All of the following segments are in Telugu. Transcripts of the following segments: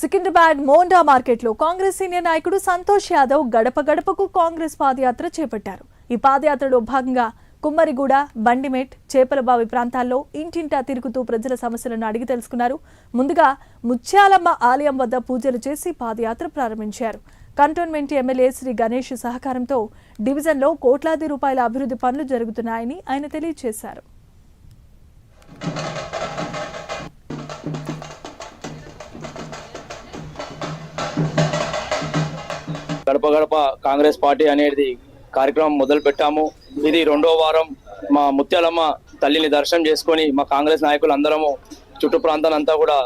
సికింద్రాబాద్ మోండా మార్కెట్లో కాంగ్రెస్ సీనియర్ నాయకుడు సంతోష్ యాదవ్ గడప గడపకు కాంగ్రెస్ పాదయాత్ర చేపట్టారు. ఈ పాదయాత్రలో భాగంగా కుమ్మరిగూడ, బండిమేట్, చేపలబావి ప్రాంతాల్లో ఇంటింటా తిరుగుతూ ప్రజల సమస్యలను అడిగి తెలుసుకున్నారు. ముందుగా ముత్యాలమ్మ ఆలయం వద్ద పూజలు చేసి పాదయాత్ర ప్రారంభించారు. కంటోన్మెంట్ ఎమ్మెల్యే శ్రీ గణేష్ సహకారంతో డివిజన్లో కోట్లాది రూపాయల అభివృద్ధి పనులు జరుగుతున్నాయని ఆయన తెలియజేశారు. గడప గడప కాంగ్రెస్ పార్టీ అనేది కార్యక్రమం మొదలు పెట్టాము. ఇది రెండో వారం. మా ముత్యాలమ్మ తల్లిని దర్శనం చేసుకొని మా కాంగ్రెస్ నాయకులు అందరము చుట్టూ ప్రాంతాలంతా కూడా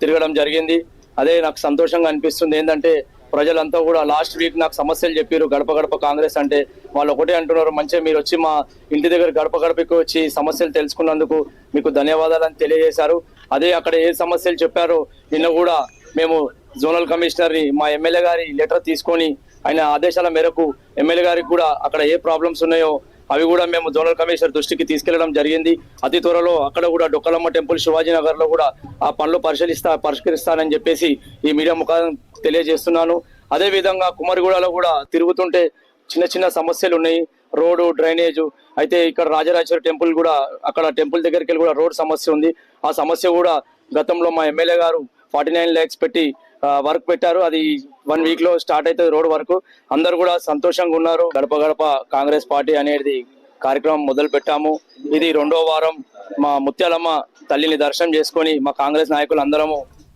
తిరగడం జరిగింది. అదే నాకు సంతోషంగా అనిపిస్తుంది. ఏంటంటే ప్రజలంతా కూడా లాస్ట్ వీక్ నాకు సమస్యలు చెప్పారు. గడప గడప కాంగ్రెస్ అంటే వాళ్ళు ఒకటే అంటున్నారు, మంచిగా మీరు వచ్చి మా ఇంటి దగ్గర గడప గడపకి వచ్చి సమస్యలు తెలుసుకున్నందుకు మీకు ధన్యవాదాలని తెలియజేశారు. అదే అక్కడ ఏ సమస్యలు చెప్పారో నిన్న కూడా మేము జోనల్ కమిషనర్ని మా ఎమ్మెల్యే గారి లెటర్ తీసుకొని ఆయన ఆదేశాల మేరకు ఎమ్మెల్యే గారికి కూడా అక్కడ ఏ ప్రాబ్లమ్స్ ఉన్నాయో అవి కూడా మేము జోనల్ కమిషనర్ దృష్టికి తీసుకెళ్లడం జరిగింది. అతి త్వరలో అక్కడ కూడా డొక్కలమ్మ టెంపుల్ శివాజీనగర్ లో కూడా ఆ పనులు పరిష్కరిస్తానని చెప్పేసి ఈ మీడియా ముఖాన్ని తెలియజేస్తున్నాను. అదే విధంగా కుమ్మరిగూడలో కూడా తిరుగుతుంటే చిన్న చిన్న సమస్యలు ఉన్నాయి. Road, drainage. అయితే ఇక్కడ రాజరాజేశ్వర టెంపుల్ కూడా అక్కడ టెంపుల్ దగ్గరికి వెళ్ళి కూడా రోడ్ సమస్య ఉంది. ఆ సమస్య కూడా గతంలో మా ఎమ్మెల్యే గారు 49 lakhs పెట్టి వర్క్ పెట్టారు. అది 1 week లో స్టార్ట్ అవుతుంది రోడ్ వర్క్. అందరు కూడా సంతోషంగా ఉన్నారు. గడప గడప కాంగ్రెస్ పార్టీ అనేది కార్యక్రమం మొదలు పెట్టాము. ఇది రెండో వారం. మా ముత్యాలమ్మ తల్లిని దర్శనం చేసుకొని మా కాంగ్రెస్ నాయకులు అందరము